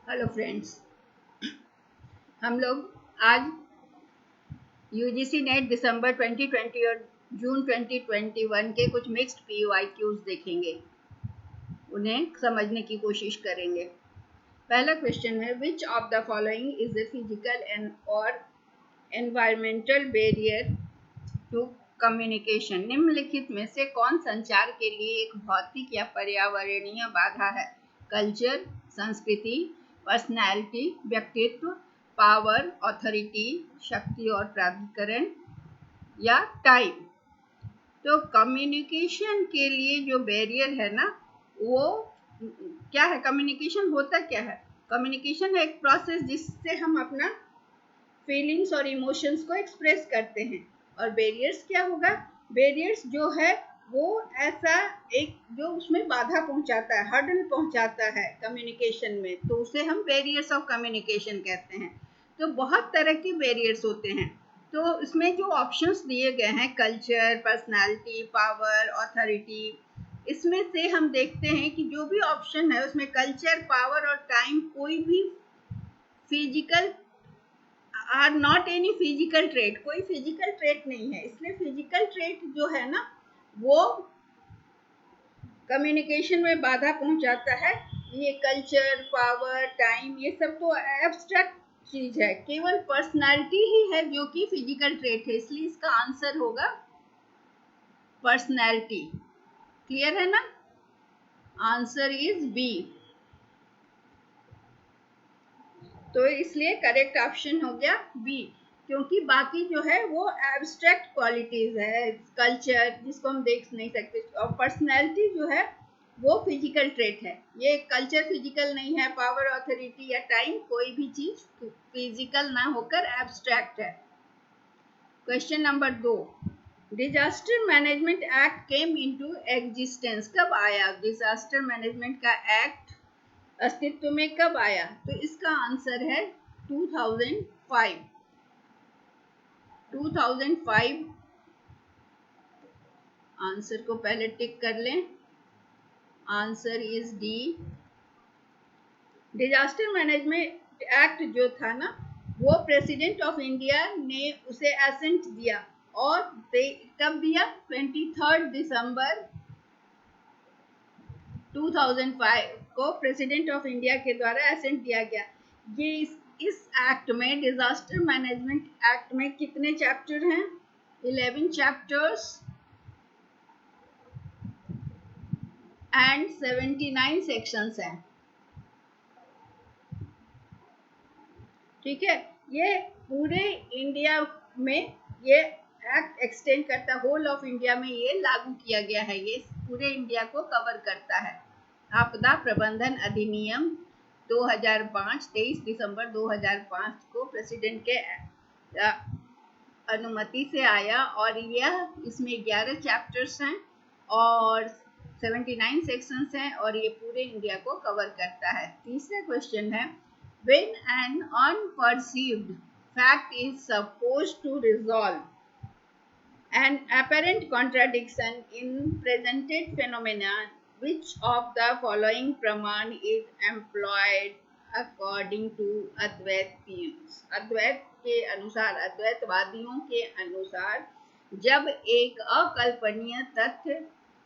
Hello friends. हम लोग आज यूजीसी नेट दिसंबर 2020 और जून 2021 के कुछ मिक्स्ड पीवाईक्यूज देखेंगे, उन्हें समझने की कोशिश करेंगे। पहला क्वेश्चन है, which of the following is the physical and और एनवायरमेंटल बैरियर टू कम्युनिकेशन? निम्नलिखित में से कौन संचार के लिए एक भौतिक या पर्यावरणीय बाधा है? कल्चर, संस्कृति, पर्सनैलिटी, व्यक्तित्व, पावर, ऑथोरिटी, शक्ति और प्राधिकरण, या टाइम। तो कम्युनिकेशन के लिए जो बैरियर है ना, वो क्या है? कम्युनिकेशन होता क्या है? कम्युनिकेशन है एक प्रोसेस जिससे हम अपना फीलिंग्स और इमोशंस को एक्सप्रेस करते हैं। और बैरियर्स क्या होगा? बैरियर्स जो है वो ऐसा एक जो उसमें बाधा पहुंचाता है, हर्डल पहुंचाता है कम्युनिकेशन में, तो उसे हम बैरियर्स ऑफ कम्युनिकेशन कहते हैं। तो बहुत तरह के बैरियर्स होते हैं। तो इसमें जो ऑप्शंस दिए गए हैं, कल्चर, पर्सनालिटी, पावर, ऑथोरिटी, इसमें से हम देखते हैं कि जो भी ऑप्शन है उसमें कल्चर, पावर और टाइम कोई भी physical or not any physical trait, कोई फिजिकल ट्रेट नहीं है। इसलिए फिजिकल ट्रेट जो है ना, वो कम्युनिकेशन में बाधा पहुंचाता है। ये कल्चर, पावर, टाइम, ये सब तो एब्स्ट्रैक्ट चीज है। केवल पर्सनालिटी ही है जो कि फिजिकल ट्रेट है, इसलिए इसका आंसर होगा पर्सनालिटी। क्लियर है ना? Answer is B. तो इसलिए करेक्ट ऑप्शन हो गया बी, क्योंकि बाकी जो है वो एब्स्ट्रैक्ट क्वालिटीज है। कल्चर जिसको हम देख नहीं सकते, और पर्सनैलिटी जो है वो फिजिकल ट्रेट है। ये कल्चर फिजिकल नहीं है, पावर, ऑथोरिटी या टाइम कोई भी चीज फिजिकल ना होकर एब्स्ट्रैक्ट है। Question number 2, disaster management act came into existence कब आया? डिजास्टर मैनेजमेंट का एक्ट अस्तित्व में कब आया? तो इसका आंसर है 2005। 2005 आंसर को पहले टिक कर लें। Answer is D. Disaster management act जो था ना, वो प्रेसिडेंट ऑफ इंडिया ने उसे एसेंट दिया। और कब दिया? 23 दिसंबर 2005 को प्रेसिडेंट ऑफ इंडिया के द्वारा एसेंट दिया गया। ये इस एक्ट में, डिजास्टर मैनेजमेंट एक्ट में कितने चैप्टर हैं? 11 चैप्टर्स एंड 79 सेक्शंस हैं। ठीक है, ये पूरे इंडिया में ये एक्ट एक्सटेंड करता, होल ऑफ इंडिया में ये लागू किया गया है। ये पूरे इंडिया को कवर करता है। आपदा प्रबंधन अधिनियम 2005 23 दिसंबर 2005 को प्रेसिडेंट के अनुमति से आया, और यह इसमें 11 चैप्टर्स हैं और 79 सेक्शंस हैं, और ये पूरे इंडिया को कवर करता है। तीसरा क्वेश्चन है, when an unperceived fact is supposed to resolve an apparent contradiction in presented phenomena, which of the following praman is employed according to Advaita theories? अद्वैत के अनुसार, अद्वैतवादियों के अनुसार, जब एक अकल्पनीय तथ्य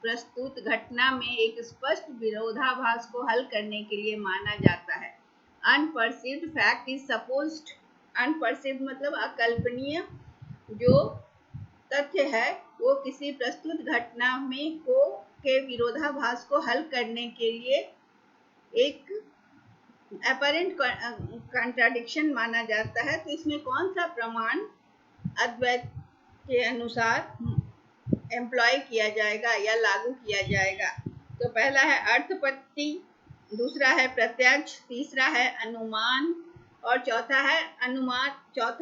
प्रस्तुत घटना में एक स्पष्ट विरोधाभास को हल करने के लिए माना जाता है। अनपर्सीव्ड फैक्ट इज सपोज्ड, अनपर्सीव्ड मतलब अकल्पनीय जो तथ्य है, वो किसी प्रस्तुत घटना में के विरोधाभास को हल करने के लिए एक अपरेंट कॉन्ट्राडिक्शन माना जाता है। तो इसमें कौन सा प्रमाण अद्वैत के अनुसार एम्प्लॉय किया जाएगा या लागू किया जाएगा? तो पहला है अर्थपत्ति, दूसरा है प्रत्यक्ष, तीसरा है अनुमान, और चौथा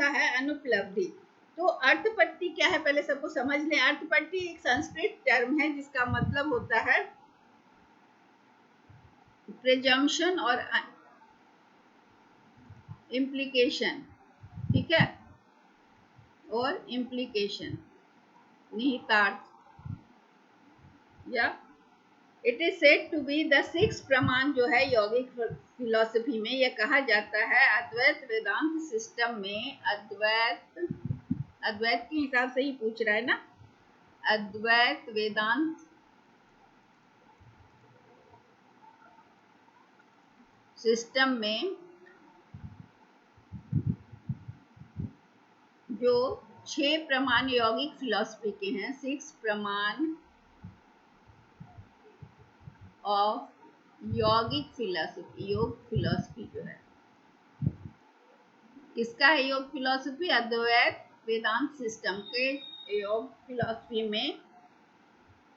है अनुपलब्धि। तो अर्थपत्ति क्या है, पहले सबको समझ लें। अर्थपत्ति एक संस्कृत टर्म है जिसका मतलब होता है प्रिजम्पशन और इम्प्लीकेशन। ठीक है, और इम्प्लीकेशन, निहितार्थ या it is said to be the six प्रमाण जो है योगिक फिलोसफी में, यह कहा जाता है अद्वैत वेदांत सिस्टम में। अद्वैत, अद्वैत के हिसाब से ही पूछ रहा है ना, अद्वैत वेदांत सिस्टम में जो 6 प्रमाण यौगिक फिलॉसफी के हैं, 6 प्रमाण ऑफ यौगिक फिलॉसफी, योग फिलॉसफी जो है किसका है? योग फिलॉसफी अद्वैत वेदांत सिस्टम के योग फिलॉसफी में,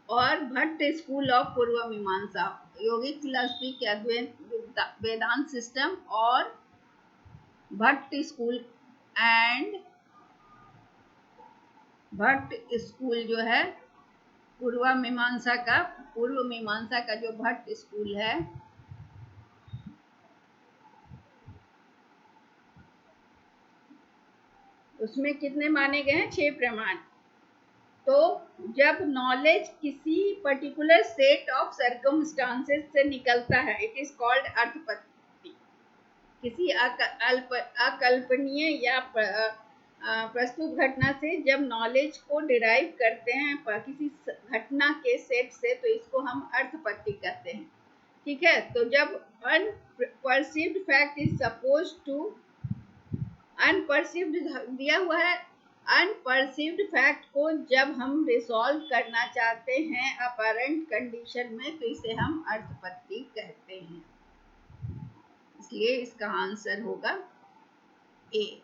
और भट्ट स्कूल ऑफ पूर्व मीमांसा, योगिक फिलॉसफी के अद्वैत वेदांत सिस्टम और Bhatt school and Bhatt school जो है पूर्व मीमांसा का जो भट्ट स्कूल है, उसमें कितने माने गए हैं? 6 प्रमाण। तो जब नॉलेज किसी पर्टिकुलर सेट ऑफ सर्कमस्टांसेस से निकलता है, इट इज कॉल्ड अर्थपत्ति। किसी अकल्पनीय या प्रस्तुत घटना से जब नॉलेज को डिराइव करते हैं किसी घटना के सेट से, तो इसको हम अर्थपत्ति कहते हैं। ठीक है, तो जब अनपर्सीव्ड फैक्ट इज सपोज टू, अनपर्सीव्ड दिया हुआ है, अनपर्सीव्ड फैक्ट को जब हम रिसॉल्व करना चाहते हैं अपरेंट कंडीशन में, तो इसे हम अर्थपत्ति कहते हैं। इसलिए इसका आंसर होगा ए।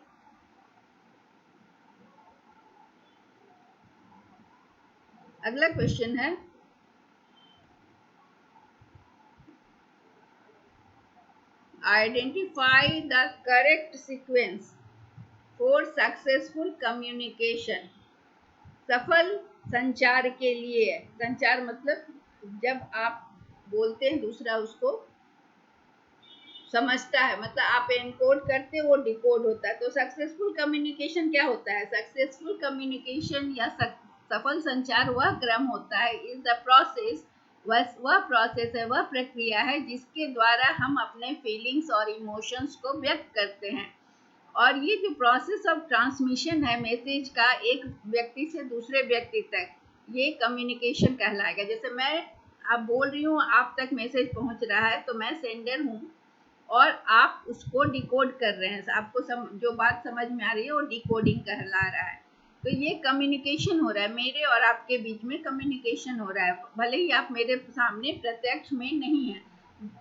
अगला क्वेश्चन है, identify the correct sequence for successful communication. सफल संचार के लिए, संचार मतलब जब आप बोलते हैं दूसरा उसको समझता है, मतलब आप एनकोड करते हो वो डिकोड होता है। तो सक्सेसफुल कम्युनिकेशन क्या होता है? सक्सेसफुल कम्युनिकेशन या सफल संचार वह क्रम होता है, इज द प्रोसेस, वह प्रोसेस है, वह प्रक्रिया है जिसके द्वारा हम अपने फीलिंग्स और इमोशंस को व्यक्त करते हैं। और ये जो प्रोसेस ऑफ ट्रांसमिशन है मैसेज का एक व्यक्ति से दूसरे व्यक्ति तक, ये कम्युनिकेशन कहलाएगा। जैसे मैं आप बोल रही हूँ, आप तक मैसेज पहुंच रहा है, तो मैं सेंडर हूँ और आप उसको डिकोड कर रहे हैं। आपको जो बात समझ में आ रही है वो डिकोडिंग कहला रहा है। तो ये कम्युनिकेशन हो रहा है, मेरे और आपके बीच में कम्युनिकेशन हो रहा है, भले ही आप मेरे सामने प्रत्यक्ष में नहीं है।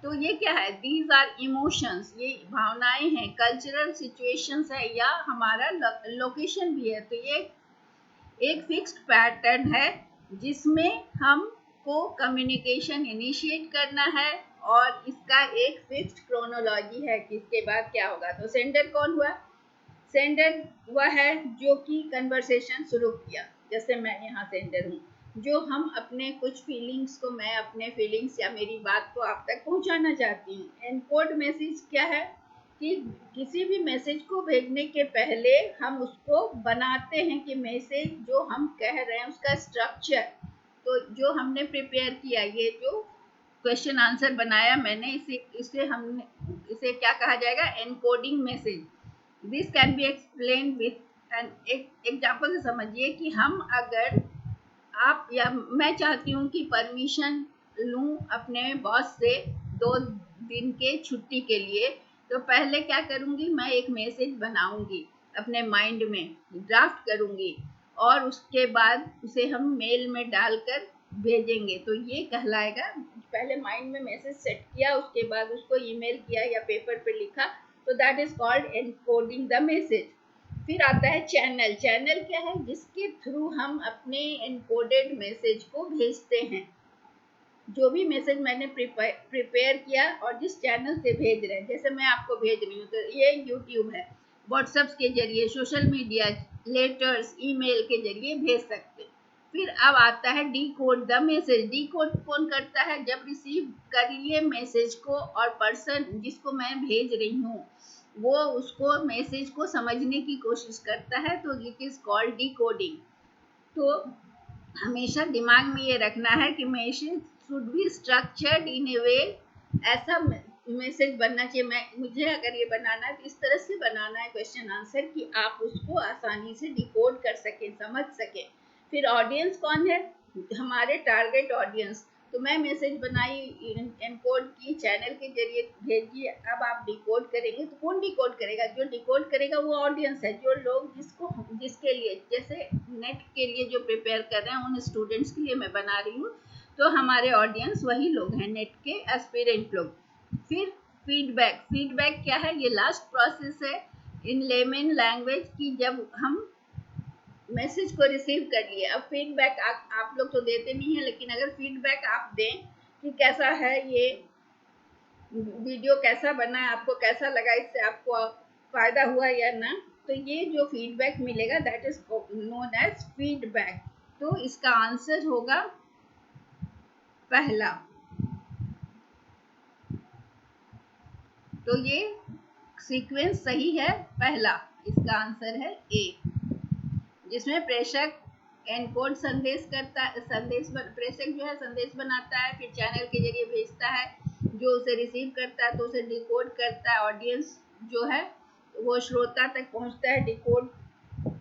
तो ये क्या है? दीज आर इमोशंस, ये भावनाएं हैं, कल्चरल सिचुएशंस है, या हमारा लोकेशन भी है। तो ये एक फिक्स्ड पैटर्न है जिसमें हमको कम्युनिकेशन इनिशिएट करना है, और इसका एक फिक्स्ड क्रोनोलॉजी है कि इसके बाद क्या होगा। तो सेंडर कौन हुआ? सेंडर वह है जो कि कन्वर्सेशन शुरू किया। जैसे मैं यहाँ सेंडर हूँ, जो हम अपने कुछ फीलिंग्स को, मैं अपने फीलिंग्स या मेरी बात को आप तक पहुँचाना चाहती हूँ। एनकोड मैसेज क्या है कि किसी भी मैसेज को भेजने के पहले हम उसको बनाते हैं कि मैसेज जो हम कह रहे हैं उसका स्ट्रक्चर, तो जो हमने प्रिपेयर किया, ये जो क्वेश्चन आंसर बनाया मैंने, इसे क्या कहा जाएगा? Encoding message. This can be explain with an example से समझिए कि हम अगर आप या मैं चाहती हूँ कि परमिशन लूँ अपने बॉस से 2 दिन के छुट्टी के लिए, तो पहले क्या करूँगी? मैं एक मैसेज बनाऊँगी, अपने माइंड में ड्राफ्ट करूँगी, और उसके बाद उसे हम मेल में डालकर भेजेंगे। तो ये कहलाएगा, पहले माइंड में मैसेज सेट किया, उसके बाद उसको ईमेल किया या पेपर पे लिखा, तो that is called encoding the message. फिर आता है चैनल। चैनल क्या है? जिसके थ्रू हम अपने एनकोडेड मैसेज को भेजते हैं। जो भी मैसेज मैंने प्रिपेयर किया और जिस चैनल से भेज रहे हैं, जैसे मैं आपको भेज रही हूँ, तो ये यूट्यूब है, व्हाट्सएप के जरिए, सोशल मीडिया, लेटर्स, ईमेल के जरिए भेज सकते हैं। फिर अब आता है D code the message. D code कौन करता है? जब रिसीव कर लिए मैसेज को और पर्सन जिसको मैं भेज रही हूँ वो उसको मैसेज को समझने की कोशिश करता है, तो it is called decoding. तो हमेशा दिमाग में ये रखना है कि message should be structured in a way, ऐसा मैसेज बनना चाहिए। मुझे अगर ये बनाना है तो इस तरह से बनाना है क्वेश्चन आंसर कि आप उसको आसानी से डिकोड कर सकें, समझ सकें। फिर ऑडियंस कौन है, हमारे टारगेट ऑडियंस। तो मैं मैसेज बनाई, एनकोड की, चैनल के जरिए भेजी। अब आप डिकोड करेंगे तो कौन डिकोड करेगा, जो डिकोड करेगा वो ऑडियंस है, जो लोग जिसके लिए, जैसे नेट के लिए जो प्रिपेयर कर रहे हैं उन स्टूडेंट्स के लिए मैं बना रही हूँ, तो हमारे ऑडियंस वही लोग हैं, नेट के एस्पिरेंट लोग। फिर फीडबैक, फीडबैक क्या है, ये लास्ट प्रोसेस है इन लेमन लैंग्वेज की, जब हम मैसेज को रिसीव कर लिए। अब फीडबैक आप लोग तो देते नहीं है, लेकिन अगर फीडबैक आप दें कि कैसा है ये वीडियो, कैसा बना है, आपको कैसा लगा, इससे आपको फायदा हुआ या ना, तो ये जो फीडबैक मिलेगा that is known as feedback. तो इसका आंसर होगा पहला। तो ये सीक्वेंस सही है, पहला, इसका आंसर है ए, जिसमें प्रेषक एनकोड संदेश करता है, प्रेषक जो है संदेश बनाता है, फिर चैनल के जरिए भेजता है, जो उसे रिसीव करता है तो उसे डिकोड करता है। ऑडियंस जो है वो श्रोता तक पहुंचता है। डिकोड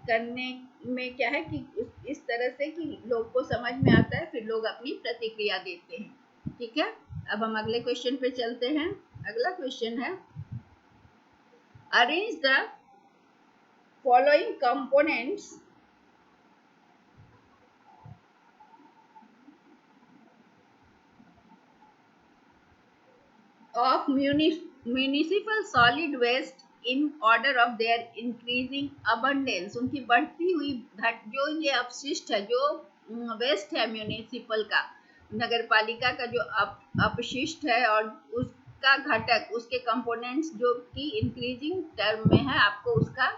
करने में क्या है कि इस तरह से कि लोग को समझ में आता है, फिर लोग अपनी प्रतिक्रिया देते हैं। ठीक है, अब हम अगले क्वेश्चन पे चलते हैं। अगला क्वेश्चन है, arrange the following components of municipal solid waste in order of their increasing abundance। उनकी बढ़ती हुई जो ये अपशिष्ट है, जो वेस्ट है म्यूनिसिपल का, नगर पालिका का जो अपशिष्ट है और उसका घटक, उसके कंपोनेंट्स जो कि इंक्रीजिंग टर्म में है, आपको उसका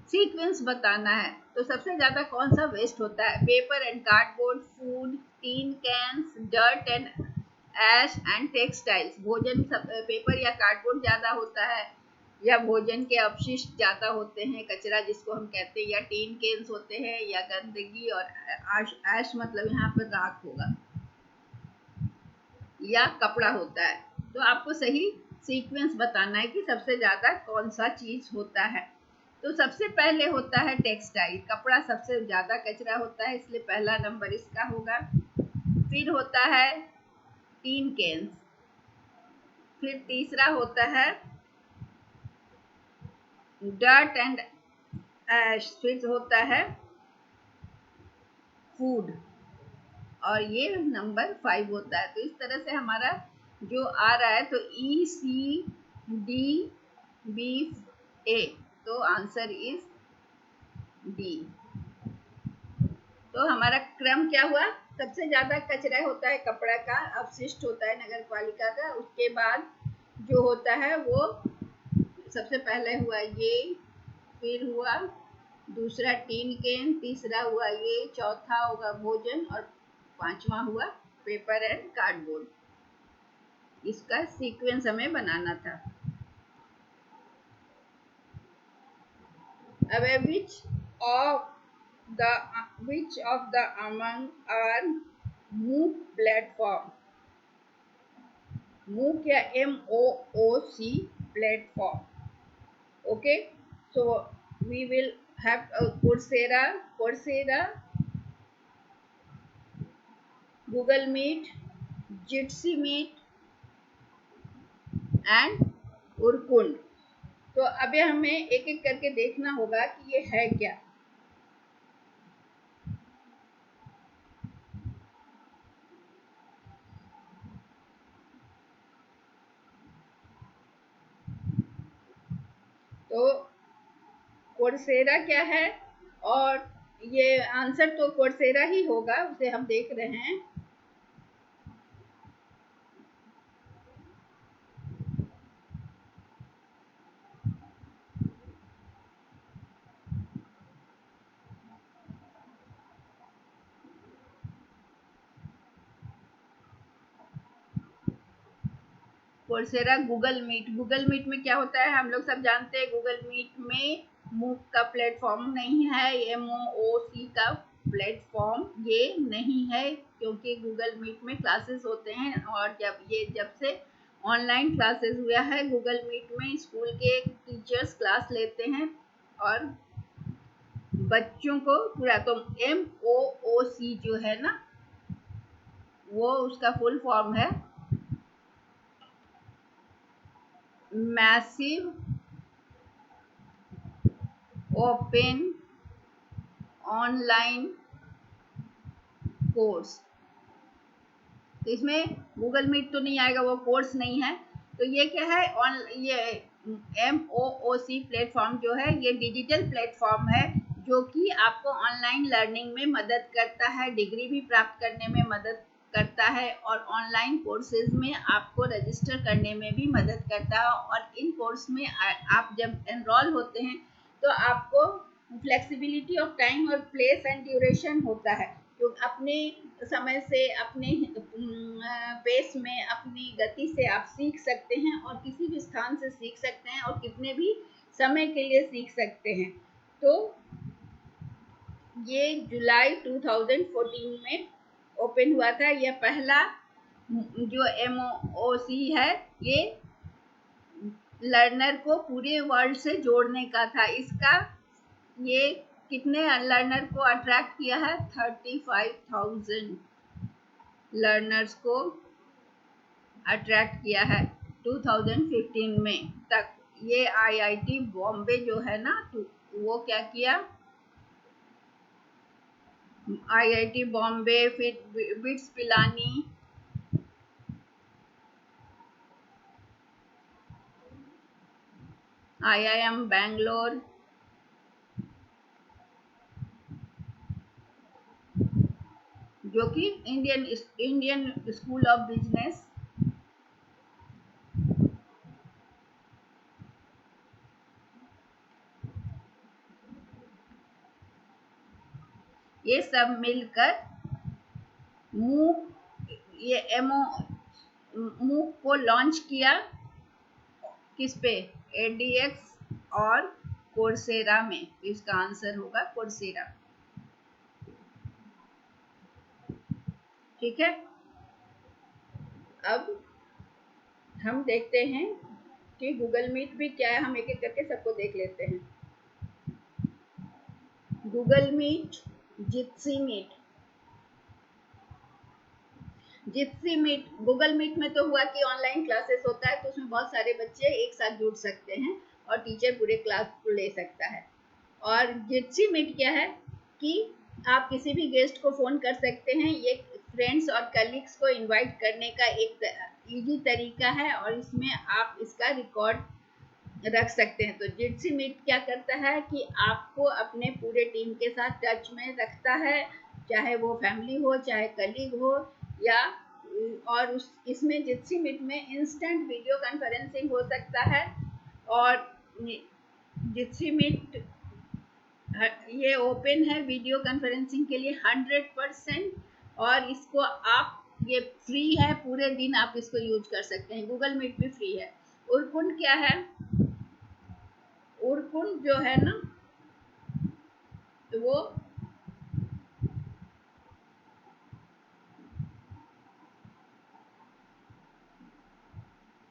सीक्वेंस बताना है। तो सबसे ज्यादा कौन सा वेस्ट होता है, paper and cardboard, food, tin cans, dirt and ash and textiles. भोजन पेपर या कार्डबोर्ड ज्यादा होता है, या भोजन के अपशिष्ट ज्यादा होते हैं, कचरा जिसको हम कहते हैं, या टीन केन्स होते हैं, या गंदगी और ऐश मतलब यहाँ पर राख होगा, या कपड़ा होता है। तो आपको सही सीक्वेंस बताना है कि सबसे ज्यादा कौन सा चीज होता है। तो सबसे पहले होता है टेक्सटाइल, कपड़ा सबसे ज्यादा कचरा होता है, इसलिए पहला नंबर इसका होगा। फिर होता है टीन कैंस, फिर तीसरा होता है डर्ट एंड ऐश, फिर होता है फूड, और ये नंबर 5 होता है। तो इस तरह से हमारा जो आ रहा है, तो ई सी डी बी ए, तो आंसर इज डी। तो हमारा क्रम क्या हुआ, सबसे ज्यादा कचरा होता है, कपड़ा का अपशिष्ट होता है नगर पालिका का, उसके बाद जो होता है वो सबसे पहले हुआ ये, फिर हुआ दूसरा टीन कैन, तीसरा हुआ ये, चौथा होगा भोजन, और पांचवा हुआ पेपर एंड कार्डबोर्ड। इसका सीक्वेंस हमें बनाना था। अब which of the among are MOOC platform, MOOC या MOOC platform। Okay, so we will have Coursera, Google Meet, Jitsi Meet and Urkund. तो अभी हमें एक एक करके देखना होगा कि ये है क्या। तो कोर्सेरा क्या है, और ये आंसर तो कोर्सेरा ही होगा, उसे हम देख रहे हैं। कोर्सेरा गूगल मीट में क्या होता है, हम लोग सब जानते हैं। गूगल मीट में मूक का प्लेटफॉर्म नहीं है, MOOC का प्लेटफॉर्म ये नहीं है, क्योंकि गूगल मीट में क्लासेस होते हैं, और जब से ऑनलाइन क्लासेस हुआ है गूगल मीट में स्कूल के टीचर्स क्लास लेते हैं और बच्चों को पूरा, तो MOOC जो है ना, वो उसका फुल फॉर्म है मैसिव ओपन ऑनलाइन कोर्स। तो इसमें गूगल मीट तो नहीं आएगा, वो कोर्स नहीं है। तो ये क्या है, ये MOOC प्लेटफॉर्म जो है ये डिजिटल प्लेटफॉर्म है जो कि आपको ऑनलाइन लर्निंग में मदद करता है, डिग्री भी प्राप्त करने में मदद करता है, और ऑनलाइन कोर्सेज में आपको रजिस्टर करने में भी मदद करता है। और इन कोर्स में आप जब एनरोल होते हैं तो आपको फ्लेक्सिबिलिटी ऑफ टाइम और प्लेस एंड ड्यूरेशन होता है, जो अपने समय से, अपने पेस में, अपनी गति से आप सीख सकते हैं और किसी भी स्थान से सीख सकते हैं और कितने भी समय के लिए सीख सकते हैं। तो ये जुलाई 2014 में ओपन हुआ था। यह पहला जो MOOC है ये लर्नर को पूरे वर्ल्ड से जोड़ने का था। इसका ये कितने लर्नर को अट्रैक्ट किया है, 35,000 लर्नर्स को अट्रैक्ट किया है 2015 में तक। ये IIT बॉम्बे जो है ना, तो वो क्या किया, IIT बॉम्बे, फिर बिट्स पिलानी, IIM बैंगलोर, जो कि इंडियन स्कूल ऑफ बिजनेस, ये सब मिलकर मूक को लॉन्च किया। किस पे, ADX और कोर्सेरा में। इसका आंसर होगा कोर्सेरा। ठीक है, अब हम देखते हैं कि गूगल मीट भी क्या है, हम एक एक करके सबको देख लेते हैं। Google Meet, Jitsi Meet. Jitsi Meet, Google Meet में तो हुआ कि ऑनलाइन क्लासेस होता है, तो उसमें बहुत सारे बच्चे एक साथ जुड़ सकते हैं और टीचर पूरे क्लास को ले सकता है। और जिप्सी मीट क्या है कि आप किसी भी गेस्ट को फोन कर सकते हैं। ये फ्रेंड्स और कलीग्स को इनवाइट करने का एक इजी तरीका है, और इसमें आप इसका रिकॉर्ड रख सकते हैं। तो जिप्सी मीट क्या करता है कि आपको अपने पूरे टीम के साथ टच में रखता है, चाहे वो फैमिली हो, चाहे कलीग हो, या और इसमें जिप्सी मीट में इंस्टेंट वीडियो कॉन्फ्रेंसिंग हो सकता है। और जिप्सी मीट ये ओपन है वीडियो कॉन्फ्रेंसिंग के लिए 100%, और इसको आप, ये फ्री है, पूरे दिन आप इसको यूज कर सकते हैं। गूगल मीट भी फ्री है। उरकुंड क्या है, उरकुंड जो है ना, तो वो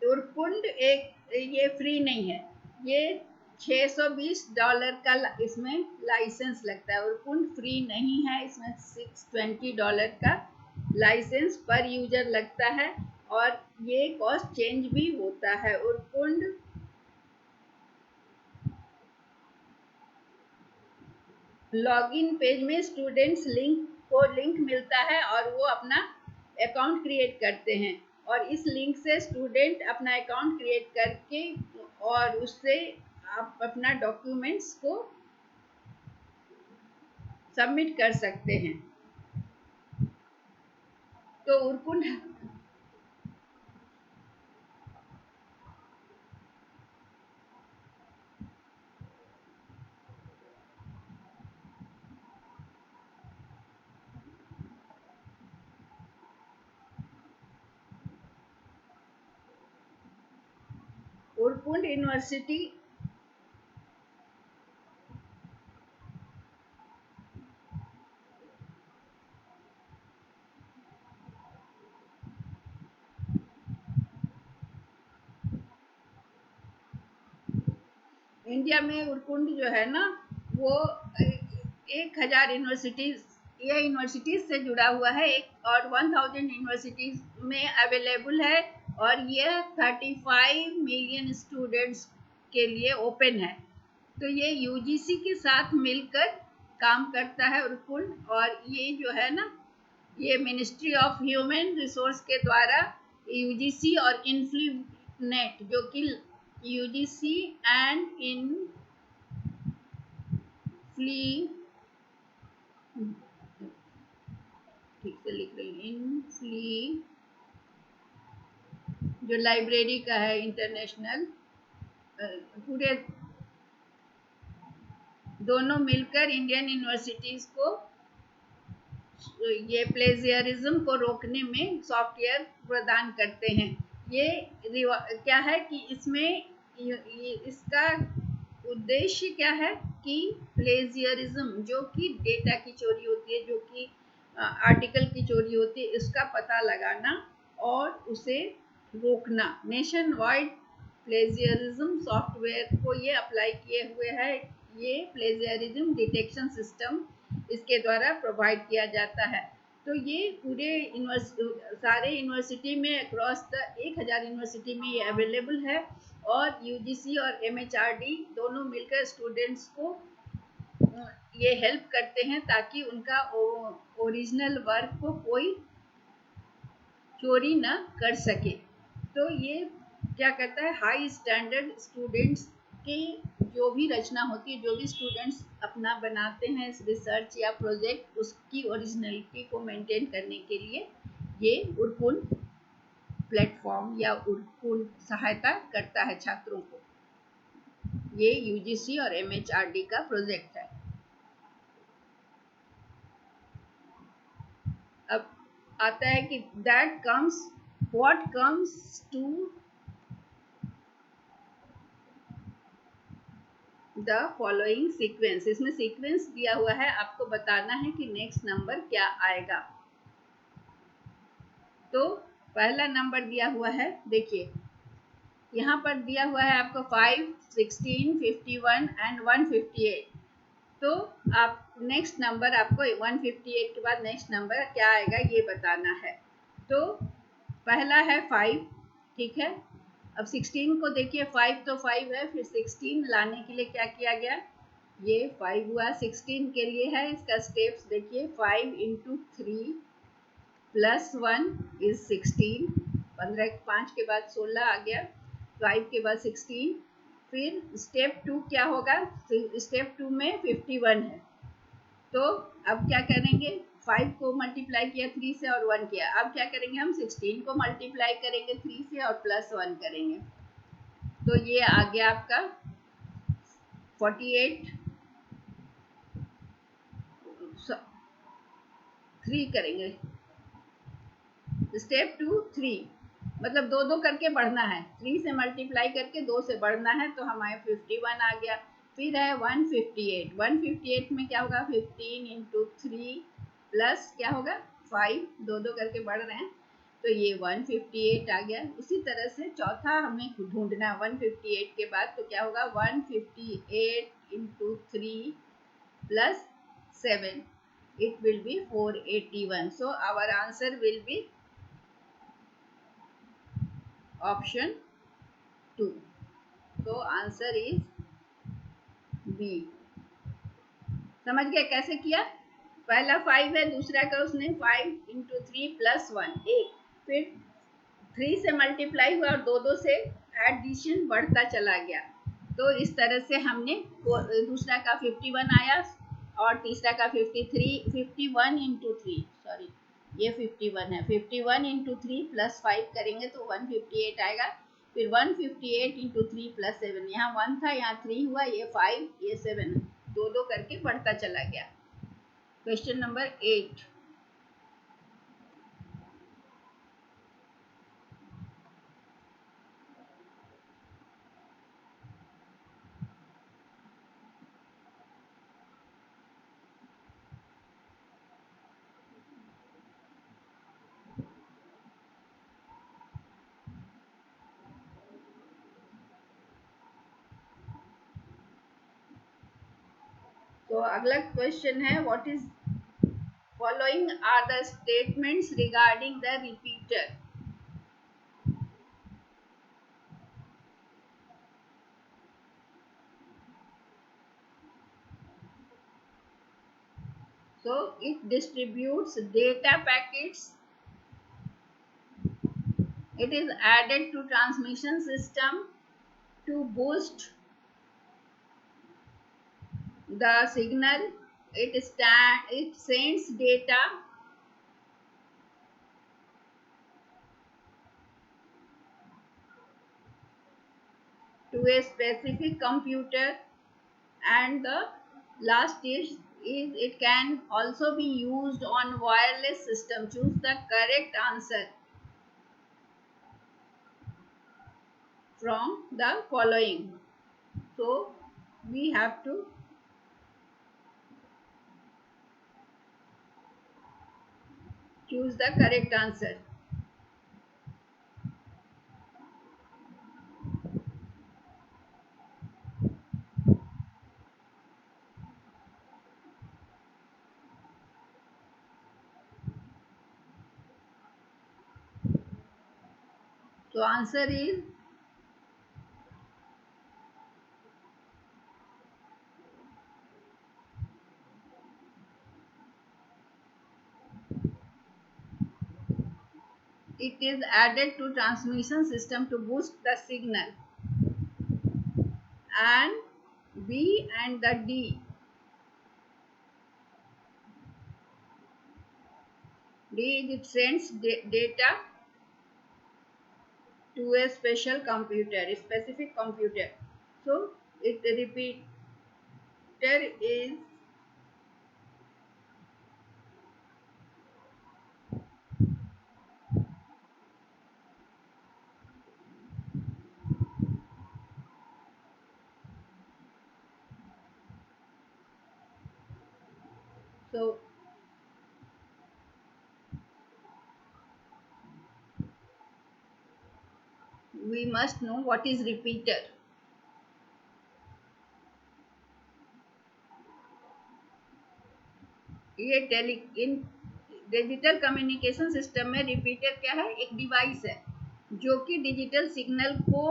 उरकुंड एक, ये फ्री नहीं है, ये $620 का इसमें लाइसेंस लगता है। उरकुंड फ्री नहीं है, इसमें $620 का लाइसेंस पर यूजर लगता है, और ये कॉस्ट चेंज भी होता है। उरकुंड लॉगिन पेज में स्टूडेंट्स लिंक मिलता है और वो अपना अकाउंट क्रिएट करते हैं, और इस लिंक से स्टूडेंट अपना अकाउंट क्रिएट करके और उससे आप अपना डॉक्यूमेंट्स को सबमिट कर सकते हैं। तो उरकुंड यूनिवर्सिटी इंडिया में उरकुंड जो है ना वो 1000 यूनिवर्सिटीज ये यूनिवर्सिटीज से जुड़ा हुआ है एक और 1000 यूनिवर्सिटीज में अवेलेबल है और ये 35 मिलियन स्टूडेंट्स के लिए ओपन है। तो ये यूजीसी के साथ मिलकर काम करता है उरकुंड और ये जो है ना ये मिनिस्ट्री ऑफ ह्यूमन रिसोर्स के द्वारा यूजीसी और इन्फ्लीनेट जो कि यूजीसी एंड इनफ्ली ठीक से लिख रही हूँ इनफ्ली जो लाइब्रेरी का है इंटरनेशनल पूरे दोनों मिलकर इंडियन यूनिवर्सिटीज को ये प्लेजियरिज्म को रोकने में सॉफ्टवेयर प्रदान करते हैं। ये क्या है कि इसमें इसका उद्देश्य क्या है कि प्लेजियरिज्म जो कि डेटा की चोरी होती है, जो कि आर्टिकल की चोरी होती है, इसका पता लगाना और उसे रोकना। नेशन वाइड प्लेजियरिज्म सॉफ्टवेयर को ये अप्लाई किए हुए है। ये प्लेजियरिज्म डिटेक्शन सिस्टम इसके द्वारा प्रोवाइड किया जाता है। तो ये पूरे सारे यूनिवर्सिटी में अक्रॉस द 1000 यूनिवर्सिटी में ये अवेलेबल है और यूजीसी और एमएचआरडी दोनों मिलकर स्टूडेंट्स को ये हेल्प करते हैं ताकि उनका ओरिजिनल वर्क को कोई चोरी ना कर सके। तो ये क्या करता है, हाई स्टैंडर्ड स्टूडेंट्स की जो भी रचना होती है, जो भी स्टूडेंट्स अपना बनाते हैं रिसर्च या प्रोजेक्ट, उसकी ओरिजिनलिटी को मेंटेन करने के लिए ये उरकुंड प्लेटफॉर्म या उरकुंड सहायता करता है छात्रों को। ये यूजीसी और एमएचआरडी का प्रोजेक्ट है। अब आता है कि what comes to the following sequence. इसमें सीक्वेंस दिया हुआ है, आपको बताना है कि नेक्स्ट नंबर क्या आएगा। तो पहला नंबर दिया हुआ है, देखिए यहाँ पर दिया हुआ है आपको 5, 16, 51 एंड 158। तो आप नेक्स्ट नंबर आपको 158 के बाद नेक्स्ट नंबर क्या आएगा ये बताना है। तो पहला है 5, ठीक है। अब 16 को देखिए, 5 तो 5 है, फिर 16 लाने के लिए क्या किया गया, ये 5 हुआ। 16 के लिए है, इसका स्टेप्स देखिए, 5 इंटू 3 प्लस 1 इज 16। 15 5 के बाद 16 आ गया, 5 के बाद 16। फिर स्टेप 2 क्या होगा, स्टेप 2 में 51 है। तो अब क्या करेंगे, 5 को मल्टीप्लाई किया 3 से और 1 किया। अब क्या करेंगे, हम 16 को मल्टीप्लाई करेंगे 3 से और प्लस 1 करेंगे। तो ये आ गया आपका 48। 3 करेंगे, स्टेप 2 3, मतलब दो दो करके बढ़ना है, 3 से मल्टीप्लाई करके 2 से बढ़ना है, तो हमारे 51 आ गया। फिर है 158। 158 में क्या होगा, 15 इंटू 3 प्लस क्या होगा 5, दो दो करके बढ़ रहे हैं, तो ये 158 आ गया। उसी तरह से चौथा हमें ढूंढना है 158 के बाद, तो क्या होगा 158 into 3 plus 7, it will be 481. So our answer will be option 2. तो आंसर इज बी। समझ गए कैसे किया, पहला 5 है, दूसरा का उसने 5 इंटू 3 प्लस 1 1, फिर 3 से मल्टीप्लाई हुआ और दो दो से एडिशन बढ़ता चला गया। तो इस तरह से हमने दूसरा का 51 आया और तीसरा का 53 51 इंटू 3, सॉरी ये 51 है, 51 इंटू 3 प्लस 5 करेंगे तो 158 आएगा। फिर 158 इंटू 3 प्लस 7, यहाँ 1 था, यहाँ 3 हुआ, ये 5, ये 7, दो दो करके बढ़ता चला गया। Question number 8। तो अगला क्वेश्चन है, what is following are the statements regarding the repeater. So it distributes data packets. It is added to transmission system to boost the signal. It sends data to a specific computer, and the last is it can also be used on wireless system. Choose the correct answer from the following. So we have to choose the correct answer. So answer is it is added to transmission system to boost the signal. And B and the D. D, it sends data to a specific computer. So it repeater is so we must know what is repeater. ये इन digital communication system में repeater क्या है? एक device है जो कि digital signal को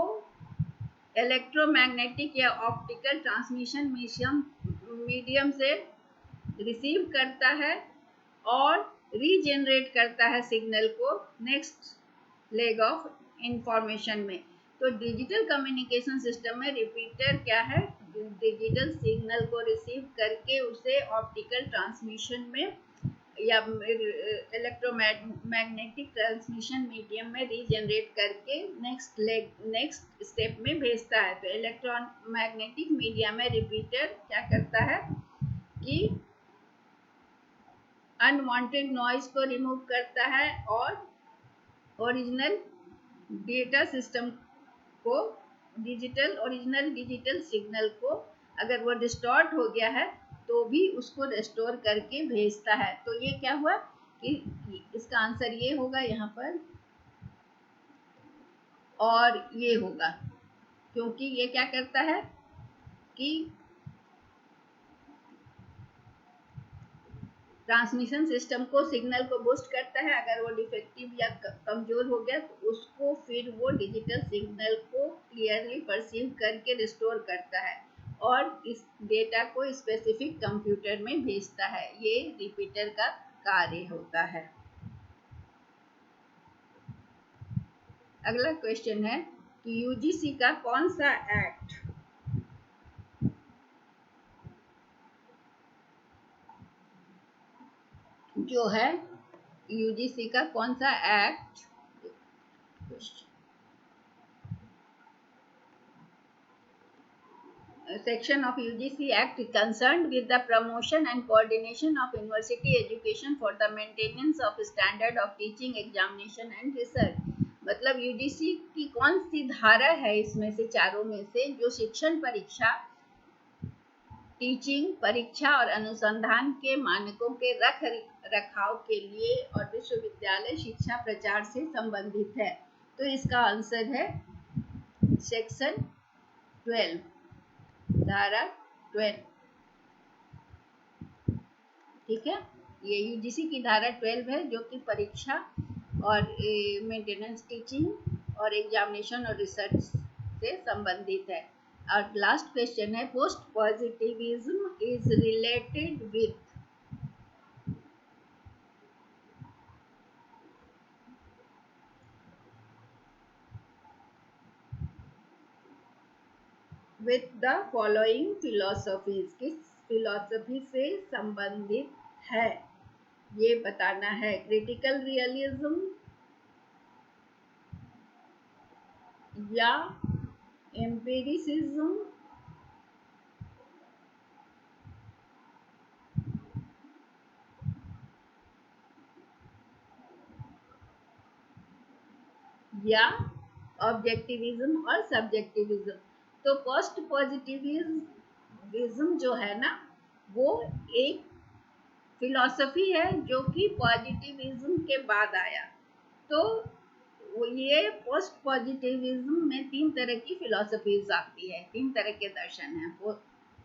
electromagnetic या ऑप्टिकल ट्रांसमिशन मीडियम से रिसीव करता है और रीजनरेट करता है सिग्नल को नेक्स्ट लेग ऑफ इंफॉर्मेशन में. तो डिजिटल कम्युनिकेशन सिस्टम में रिपीटर क्या है? डिजिटल सिग्नल को रिसीव करके उसे ऑप्टिकल ट्रांसमिशन में या इलेक्ट्रोमैग्नेटिक ट्रांसमिशन मीडियम में रीजनरेट करके नेक्स्ट स्टेप में भेजता है. तो इलेक्ट्रोमैग्नेटिक मीडियम में रिपीटर क्या करता है कि अनवांटेड नॉइज को रिमूव करता है और ओरिजिनल डेटा सिस्टम को ओरिजिनल डिजिटल सिग्नल को अगर वो डिस्टॉर्ट हो गया है तो भी उसको रेस्टोर करके भेजता है. तो ये क्या हुआ कि इसका आंसर ये होगा यहाँ पर और ये होगा, क्योंकि ये क्या करता है कि ट्रांसमिशन सिस्टम को सिग्नल को बूस्ट करता है. अगर वो डिफेक्टिव या कमजोर हो गया तो उसको फिर वो डिजिटल सिग्नल को क्लियरली परसीव करके रिस्टोर करता है और इस डेटा को स्पेसिफिक कंप्यूटर में भेजता है. ये रिपीटर का कार्य होता है. अगला क्वेश्चन है कि यूजीसी का कौन सा एक्ट जो है यूजीसी का कौन सा act section of UGC Act concerned with the promotion and coordination of university education for the maintenance of standard of teaching, examination and research. मतलब यूजीसी की कौन सी धारा है इसमें से चारों में से जो शिक्षण परीक्षा, टीचिंग परीक्षा और अनुसंधान के मानकों के रख रखाव के लिए और विश्वविद्यालय शिक्षा प्रचार से संबंधित है. तो इसका आंसर है सेक्शन 12, धारा 12. ठीक है। ये यूजीसी की धारा 12 है जो कि परीक्षा और मेंटेनेंस, टीचिंग और एग्जामिनेशन और रिसर्च से संबंधित है। और लास्ट क्वेश्चन है, post positivism is related with the following philosophies, किस फिलोसफी से संबंधित है ये बताना है। क्रिटिकल रियलिज्म या एम्पिरिसिज्म या ऑब्जेक्टिविज्म और सब्जेक्टिविज्म। तो पोस्ट पॉजिटिविज्म जो है ना, वो एक फिलॉसफी है जो कि पॉजिटिविज्म के बाद आया। तो ये पोस्ट पॉजिटिविज्म में तीन तरह की फिलॉसफीज आती है, तीन तरह के दर्शन हैं। वो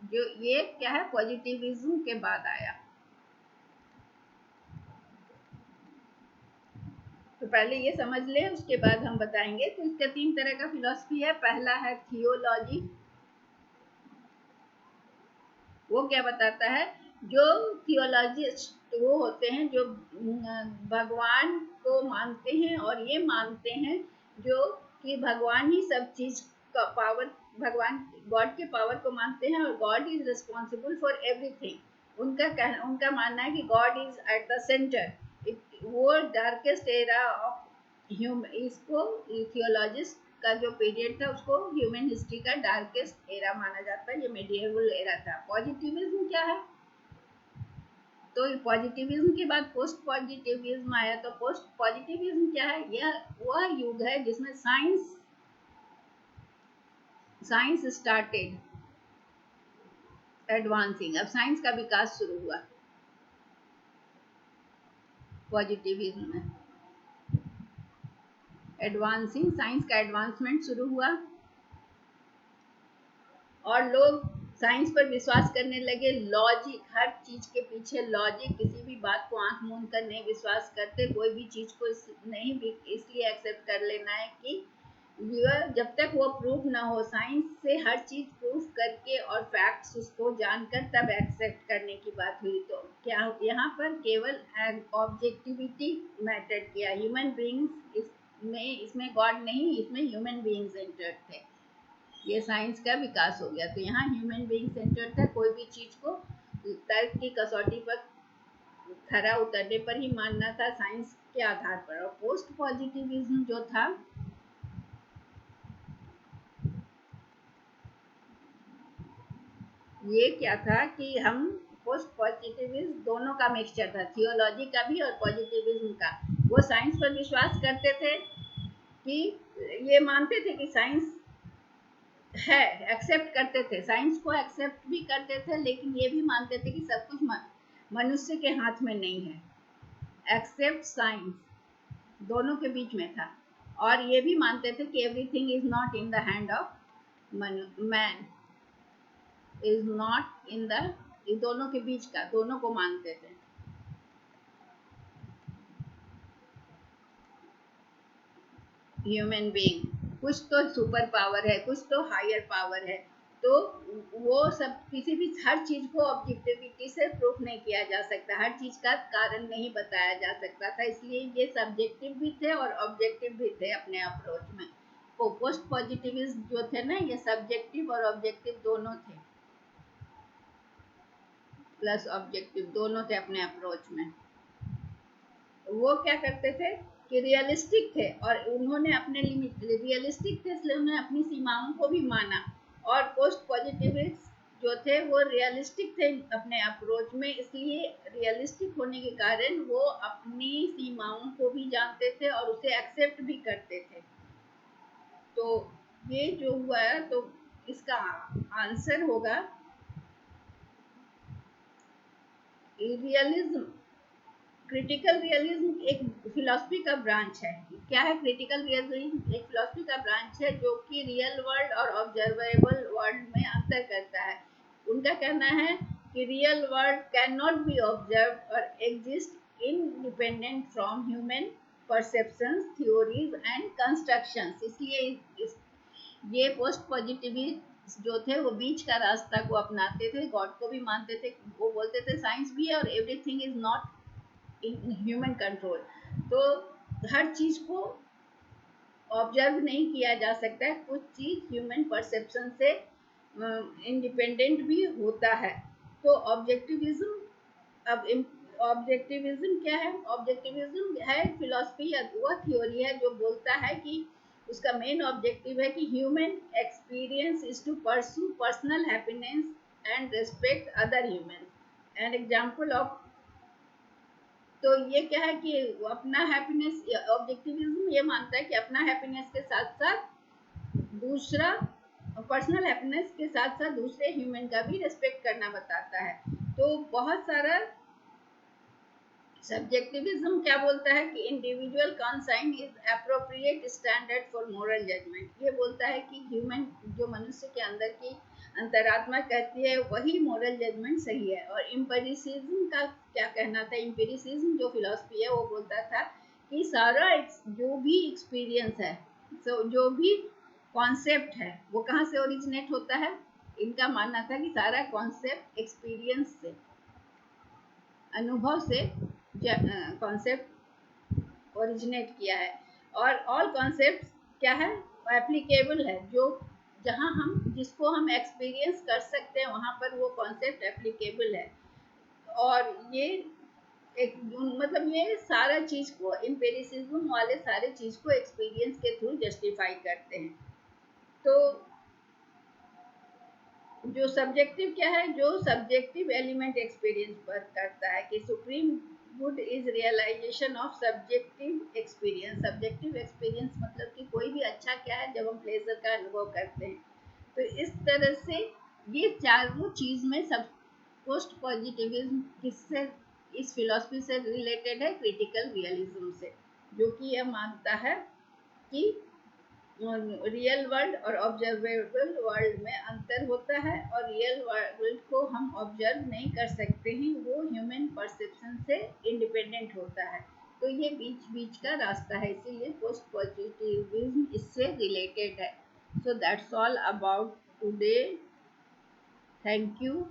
जो ये क्या है, पॉजिटिविज्म के बाद आया। तो पहले ये समझ लें, उसके बाद हम बताएंगे। तो इसका तीन तरह का फिलॉसफी है। पहला है थियोलॉजी। वो क्या बताता है, जो थियोलॉजिस्ट वो होते हैं जो भगवान को मानते हैं और ये मानते हैं जो कि भगवान ही सब चीज का पावर, भगवान गॉड के पावर को मानते हैं और God is responsible for everything. उनका मानना है कि God is at the centre. वो डार्केस्ट एरा ऑफ इसको थियोलॉजिस्ट का जो पीरियड था उसको ह्यूमन हिस्ट्री का डार्केस्ट एरा माना जाता है। ये मेडिएवल एरा था। पॉजिटिविज्म क्या है, तो पॉजिटिविज्म के बाद पोस्ट पॉजिटिविज्म आया। तो पोस्ट पॉजिटिविज्म क्या है, यह वह युग है जिसमें साइंस स्टार्टेड एडवांसिंग। अब साइंस का विकास शुरू हुआ पॉजिटिविज्म में। एडवांसिंग, साइंस का एडवांसमेंट शुरू हुआ और लोग साइंस पर विश्वास करने लगे। लॉजिक, हर चीज के पीछे लॉजिक, किसी भी बात को आंख मूंद कर नहीं विश्वास करते। कोई भी चीज को नहीं भी इसलिए एक्सेप्ट कर लेना है कि जब तक वो प्रूफ ना हो। साइंस से हर चीज प्रूफ करके और फैक्ट्स उसको जानकर तब एक्सेप्ट करने की बात हुई। तो क्या यहाँ पर केवल ऑब्जेक्टिविटी मैटर किया। ह्यूमन बीइंग्स इसमें गॉड नहीं, इसमें ह्यूमन बीइंग्स एंटर्ड थे। ये साइंस का विकास हो गया। तो यहाँ ह्यूमन बीइंग सेंटर्ड था। कोई भी चीज को तर्क की कसौटी पर खरा उतरने पर ही मानना था, साइंस के आधार पर। और पोस्ट पॉजिटिविज्म जो था, ये क्या था कि हम पोस्ट पॉजिटिविज्म दोनों का मिक्सचर था, थियोलॉजी का भी और पॉजिटिविज्म का। वो साइंस पर विश्वास करते थे कि ये मानते थे कि साइंस है, एक्सेप्ट करते थे, साइंस को एक्सेप्ट भी करते थे, लेकिन ये भी मानते थे कि सब कुछ मनुष्य के हाथ में नहीं है। एक्सेप्ट साइंस दोनों के बीच में था। और ये भी मानते थे कि everything is not in the hand of man, is not in the, दोनों के बीच का, दोनों को मानते थे। ह्यूमन बीइंग, कुछ तो सुपर पावर है, कुछ तो हायर पावर है। तो वो सब किसी भी, हर चीज को ऑब्जेक्टिविटी से प्रूफ नहीं किया जा सकता, हर चीज का कारण नहीं बताया जा सकता था। इसलिए ये सब्जेक्टिव भी थे और ऑब्जेक्टिव भी थे अपने अप्रोच में। पोस्ट पॉजिटिविस्ट जो थे ना, ये सब्जेक्टिव और ऑब्जेक्टिव दोनों थे, प्लस ऑब्जेक्टिव दोनों थे अपने अप्रोच में। वो क्या करते थे कि रियलिस्टिक थे और उन्होंने अपने लिमिट, रियलिस्टिक थे इसलिए उन्होंने अपनी सीमाओं को भी माना। और पोस्ट पॉजिटिविस्ट जो थे वो रियलिस्टिक थे अपने अप्रोच में, इसलिए रियलिस्टिक होने के कारण वो अपनी सीमाओं को भी जानते थे और उसे एक्सेप्ट भी करते थे। तो ये जो हुआ है, तो इसका आंसर होगा रियलिज्म। क्रिटिकल रियलिज्म एक फिलॉसफी का ब्रांच है। क्या है क्रिटिकल रियलिज्म? एक फिलॉसफी का ब्रांच है जो कि रियल वर्ल्ड और ऑब्जर्वेबल वर्ल्ड में अंतर करता है। उनका कहना है कि real world can not be observe और exist independent from human perceptions theories and constructions. इसलिए ये पोस्ट पॉजिटिविस्ट जो थे वो बीच का रास्ता को अपनाते थे, गॉड को भी मानते थे। वो बोलते थे साइंस भी है और everything is not in human control. तो हर चीज को ऑब्जर्व नहीं किया जा सकता है, कुछ चीज ह्यूमन परसेप्शन से इंडिपेंडेंट भी होता है। तो ऑब्जेक्टिविज्म, अब ऑब्जेक्टिविज्म क्या है? ऑब्जेक्टिविज्म है फिलॉसफी या वह थ्योरी है जो बोलता है कि उसका मेन ऑब्जेक्टिव है कि human experience is to pursue personal happiness and respect other human. An example of, तो ये क्या है कि वो अपना हैप्पीनेस, ऑब्जेक्टिविज्म ये मानता है कि अपना हैप्पीनेस के साथ साथ दूसरा, पर्सनल हैप्पीनेस के साथ साथ दूसरे ह्यूमन का भी रेस्पेक्ट करना बताता है। तो बहुत सारा सब्जेक्टिविज्म क्या बोलता है कि individual conscience is appropriate standard for moral judgment. ये बोलता है कि ह्यूमन, जो मनुष्य के अंदर की अंतरात्मा कहती है वही मोरल जजमेंट सही है। और एम्पिरिसिज्म का क्या कहना था? एम्पिरिसिज्म जो फिलॉसफी है वो बोलता था कि सारा जो भी एक्सपीरियंस है, जो भी कॉन्सेप्ट है वो कहाँ से ओरिजिनेट होता है? इनका मानना था कि सारा कॉन्सेप्ट एक्सपीरियंस से, अनुभव से कॉन्सेप्ट ओरिजिनेट किया है। और ऑल कॉन्सेप्ट क्या है? एप्लीकेबल है, जो जहाँ हम जिसको हम एक्सपीरियंस कर सकते हैं वहाँ पर वो कॉन्सेप्ट एप्लीकेबल है। और ये एक मतलब ये सारा चीज को, एम्पिरिसिज्म वाले सारे चीज को एक्सपीरियंस के थ्रू जस्टिफाई करते हैं। तो जो सब्जेक्टिव क्या है? जो सब्जेक्टिव एलिमेंट एक्सपीरियंस पर करता है कि supreme good is realization of subjective experience. Subjective experience मतलब कि कोई भी अच्छा क्या है जब हम प्लेजर का अनुभव करते हैं। तो इस तरह से ये चारों चीज में सब पोस्ट पॉजिटिविज्म किससे, इस फिलॉसफी से रिलेटेड है? क्रिटिकल रियलिज्म से, जो कि यह मानता है कि रियल वर्ल्ड और ऑब्जर्वेबल वर्ल्ड में अंतर होता है और रियल वर्ल्ड को हम ऑब्जर्व नहीं कर सकते हैं, वो ह्यूमन परसेप्शन से इंडिपेंडेंट होता है। तो ये बीच बीच का रास्ता है, इसीलिए पोस्ट पॉजिटिविज्म इससे रिलेटेड है। So that's all about today. Thank you.